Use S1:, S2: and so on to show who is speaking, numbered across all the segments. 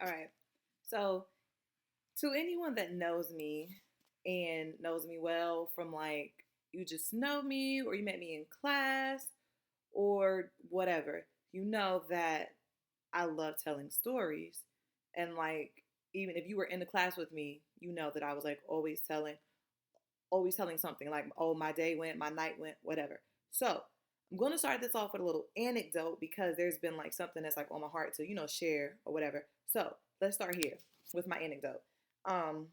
S1: All right. So, to anyone that knows me and knows me well from like you just know me or you met me in class or whatever, you know that I love telling stories. And like, even if you were in the class with me, you know that I was like always telling something like, oh, my day went, my night went, whatever. So I'm going to start this off with a little anecdote because there's been like something that's like on my heart to, share or whatever. So let's start here with my anecdote. Um,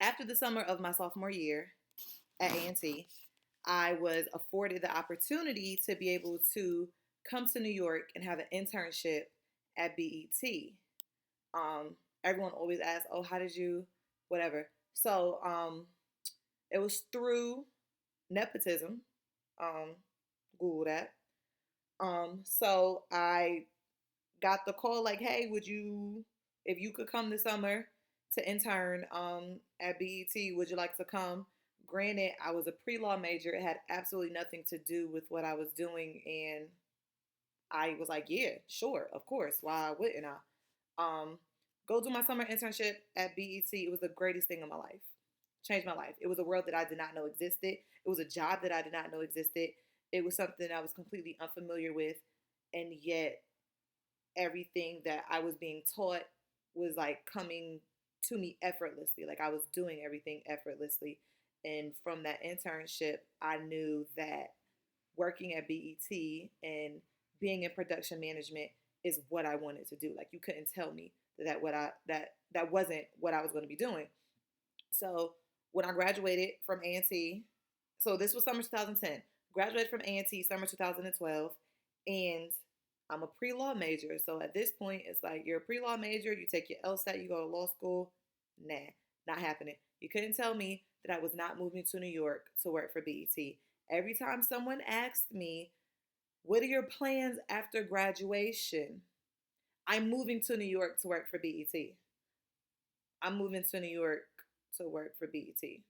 S1: After the summer of my sophomore year at A&T, I was afforded the opportunity to be able to come to New York and have an internship at BET. Um, Everyone always asks, "Oh, how did you, whatever?" So it was through nepotism. Um, Google that. So I got the call like, "Hey, if you could come this summer to intern at BET, would you like to come?" Granted, I was a pre-law major. It had absolutely nothing to do with what I was doing, and I was like, "Yeah, sure, of course. Why wouldn't I?" Um, go do my summer internship at BET. It was the greatest thing in my life. Changed my life. It was a world that I did not know existed. It was a job that I did not know existed. It was something I was completely unfamiliar with, and yet everything that I was being taught was like coming to me effortlessly. Like I was doing everything effortlessly. And from that internship, I knew that working at BET and being in production management is what I wanted to do. Like you couldn't tell me that wasn't what I was going to be doing. So when I graduated from A&T, so this was summer 2010. Graduated from A&T summer 2012, and I'm a pre-law major. So at this point, it's like you're a pre-law major. You take your LSAT, you go to law school. Nah, not happening. You couldn't tell me that I was not moving to New York to work for BET. Every time someone asked me, "What are your plans after graduation?" I'm moving to New York to work for BET. I'm moving to New York to work for BET.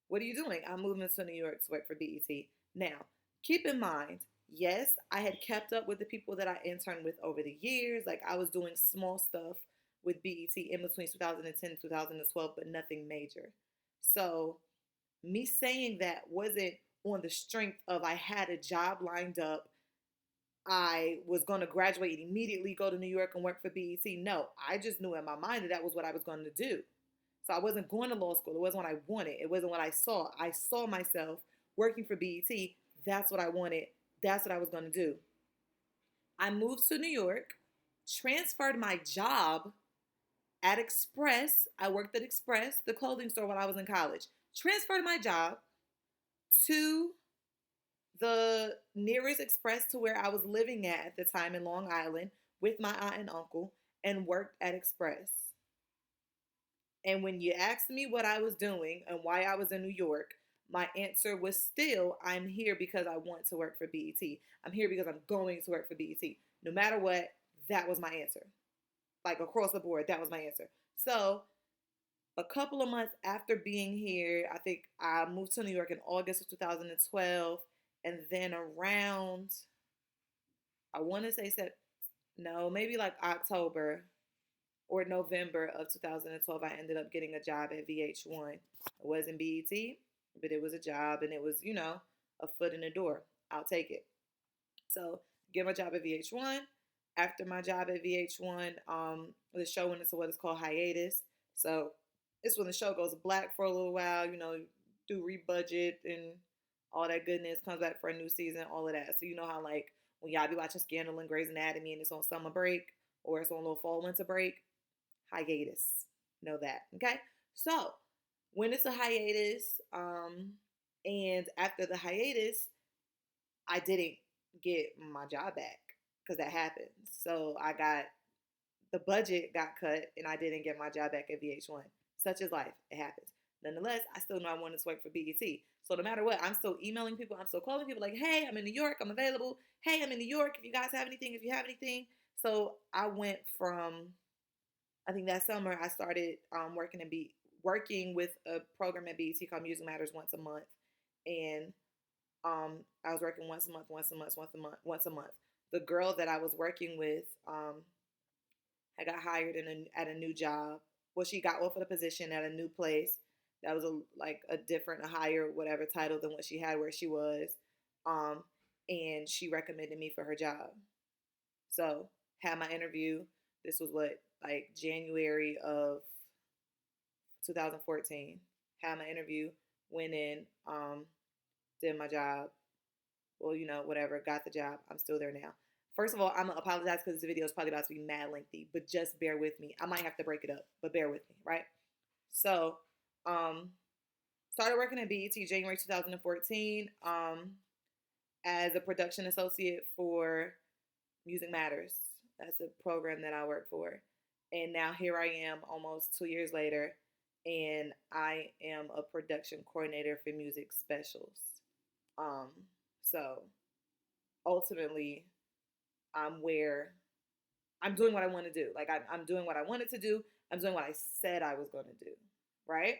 S1: What are you doing? I'm moving to New York to work for BET. Now, keep in mind, yes, I had kept up with the people that I interned with over the years. Like I was doing small stuff with BET in between 2010 and 2012, but nothing major. So, me saying that wasn't on the strength of I had a job lined up. I was going to graduate immediately, go to New York and work for BET. No, I just knew in my mind that that was what I was going to do. So I wasn't going to law school. It wasn't what I wanted. It wasn't what I saw. I saw myself working for BET. That's what I wanted. That's what I was going to do. I moved to New York, transferred my job at Express. I worked at Express, the clothing store, when I was in college. Transferred my job to the nearest Express to where I was living at the time in Long Island with my aunt and uncle and worked at Express. And when you asked me what I was doing and why I was in New York, my answer was still, I'm here because I want to work for BET. I'm here because I'm going to work for BET. No matter what, that was my answer. Like across the board, that was my answer. So, a couple of months after being here, I think I moved to New York in August of 2012. And then around, I want to say, no, maybe like October or November of 2012, I ended up getting a job at VH1. It wasn't BET, but it was a job and it was, a foot in the door. I'll take it. So, get my job at VH1. After my job at VH1, the show went into what is called hiatus. So, it's when the show goes black for a little while, do rebudget and all that goodness, comes back for a new season, all of that. So, you know how, like, when y'all be watching Scandal and Grey's Anatomy and it's on summer break or it's on a little fall winter break, hiatus. Know that. Okay. So when it's a hiatus, and after the hiatus, I didn't get my job back because that happens. So the budget got cut and I didn't get my job back at VH1. Such is life. It happens. Nonetheless, I still know I wanted to work for BET. So no matter what, I'm still emailing people. I'm still calling people like, hey, I'm in New York. I'm available. Hey, I'm in New York. If you guys have anything, if you have anything. So I went from I think that summer I started working with a program at BET called Music Matters once a month, and I was working once a month, once a month, once a month, once a month. The girl that I was working with had got hired at a new job. Well, she got offered a position at a new place that was a different, a higher, whatever title than what she had where she was. Um, and she recommended me for her job. So had my interview. This was what, like January of 2014. Had my interview, went in, did my job. Well, whatever, got the job. I'm still there now. First of all, I'm gonna apologize because this video is probably about to be mad lengthy, but just bear with me. I might have to break it up, but bear with me, right? So, um, started working at BET January 2014, as a production associate for Music Matters. That's a program that I work for. And now here I am almost 2 years later, and I am a production coordinator for music specials. Um, so ultimately, I'm where I'm doing what I want to do. Like I'm doing what I wanted to do. I'm doing what I said I was going to do. Right?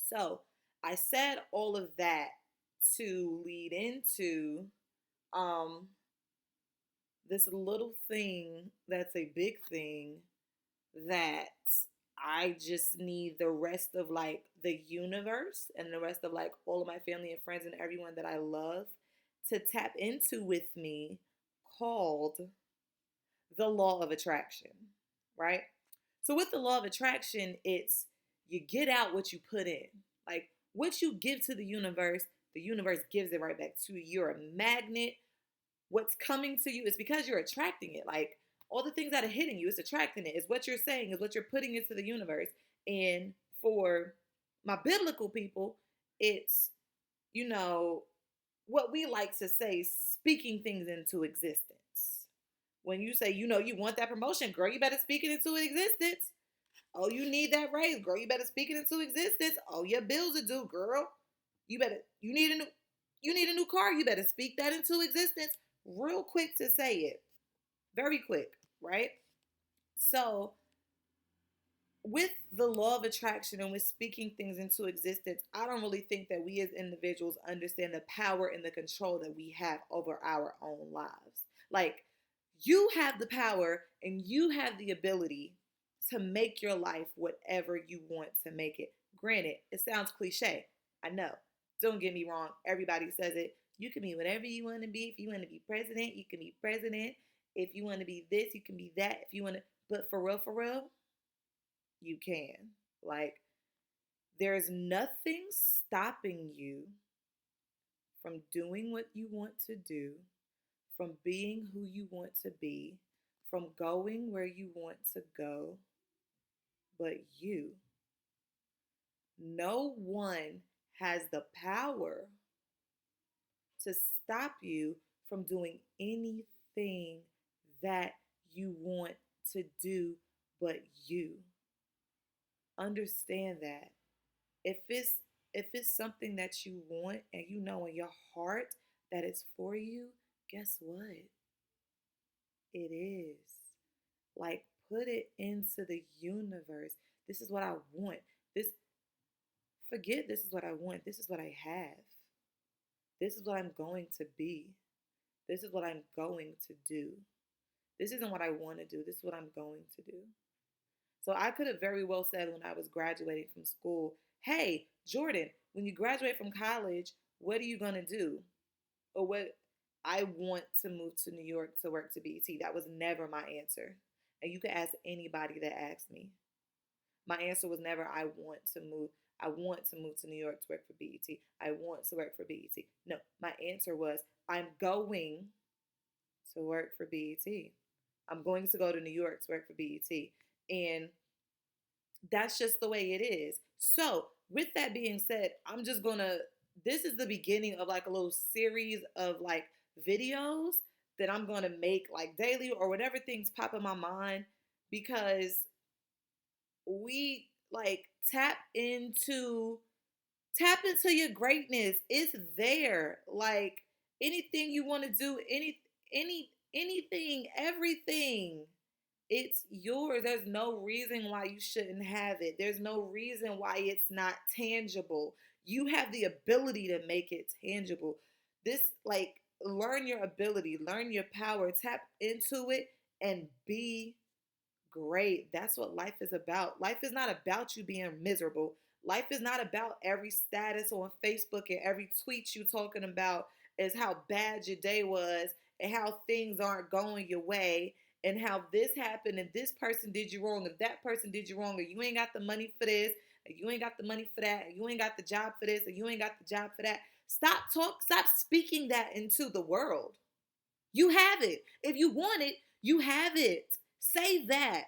S1: So I said all of that to lead into um this little thing that's a big thing that I just need the rest of like the universe and the rest of like all of my family and friends and everyone that I love to tap into with me, called the law of attraction, right? So with the law of attraction, it's you get out what you put in. Like what you give to the universe gives it right back to you. You're a magnet. What's coming to you is because you're attracting it. Like all the things that are hitting you, it's attracting it. It's what you're saying, is what you're putting into the universe. And for my biblical people, it's, what we like to say, speaking things into existence. When you say, you want that promotion, girl, you better speak it into existence. Oh, you need that raise, girl, you better speak it into existence. Oh, your bills are due, girl. You need a new car, you better speak that into existence. Real quick to say it. Very quick, right? So, with the law of attraction and with speaking things into existence, I don't really think that we as individuals understand the power and the control that we have over our own lives. Like, you have the power and you have the ability to make your life whatever you want to make it. Granted, it sounds cliche. I know. Don't get me wrong. Everybody says it. You can be whatever you want to be. If you want to be president, you can be president. If you want to be this, you can be that. If you want to, but for real, you can. Like, there's nothing stopping you from doing what you want to do, from being who you want to be, from going where you want to go, but you. No one has the power to stop you from doing anything that you want to do but you. Understand that. If it's something that you want and you know in your heart that it's for you, guess what? It is. Like, put it into the universe. This is what I want. Forget this is what I want. This is what I have. This is what I'm going to be. This is what I'm going to do. This isn't what I want to do. This is what I'm going to do. So I could have very well said when I was graduating from school, hey, Jordan, when you graduate from college, what are you going to do? Or what? I want to move to New York to work to BET. That was never my answer. And you can ask anybody that asked me. My answer was never, I want to move. I want to move to New York to work for BET. I want to work for BET. No, my answer was, I'm going to work for BET. I'm going to go to New York to work for BET. And that's just the way it is. So, with that being said, this is the beginning of like a little series of like videos that I'm going to make like daily or whatever things pop in my mind, because we like tap into your greatness. It's there. Like anything you want to do, anything, everything, it's yours. There's no reason why you shouldn't have it. There's no reason why it's not tangible. You have the ability to make it tangible. Learn your ability, learn your power, tap into it, and be great. That's what life is about. Life is not about you being miserable. Life is not about every status on Facebook and every tweet you talking about is how bad your day was and how things aren't going your way and how this happened and this person did you wrong and that person did you wrong or you ain't got the money for this and you ain't got the money for that and you ain't got the job for this and you ain't got the job for that. Stop speaking that into the world. You have it. If you want it, you have it. Say that.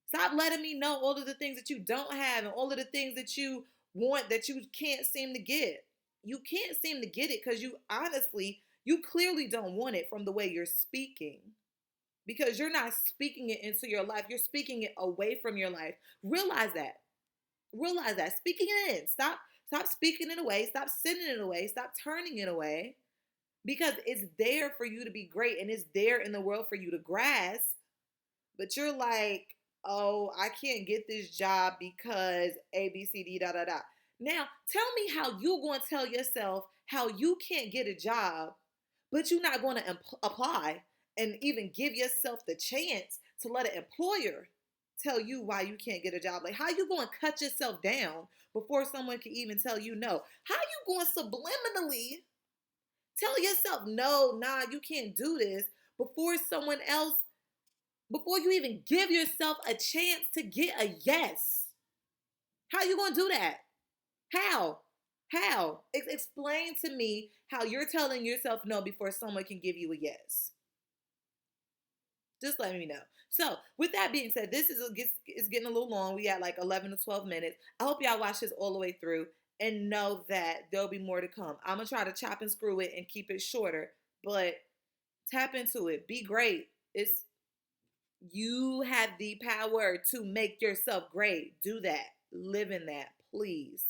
S1: Stop letting me know all of the things that you don't have and all of the things that you want that you can't seem to get. You can't seem to get it because you clearly don't want it from the way you're speaking. Because you're not speaking it into your life, you're speaking it away from your life. Realize that. Realize that. Speaking it in. Stop speaking it away. Stop sending it away. Stop turning it away because it's there for you to be great and it's there in the world for you to grasp. But you're like, oh, I can't get this job because A, B, C, D, da, da, da. Now, tell me how you're going to tell yourself how you can't get a job, but you're not going to apply and even give yourself the chance to let an employer tell you why you can't get a job. Like, how you going to cut yourself down before someone can even tell you no? How you going to subliminally tell yourself, no, nah, you can't do this before you even give yourself a chance to get a yes? How you going to do that? How? How? Explain to me how you're telling yourself no before someone can give you a yes. Just let me know. So, with that being said, it's getting a little long. We at like 11 to 12 minutes. I hope y'all watch this all the way through and know that there'll be more to come. I'm going to try to chop and screw it and keep it shorter, but tap into it. Be great. You have the power to make yourself great. Do that. Live in that, please.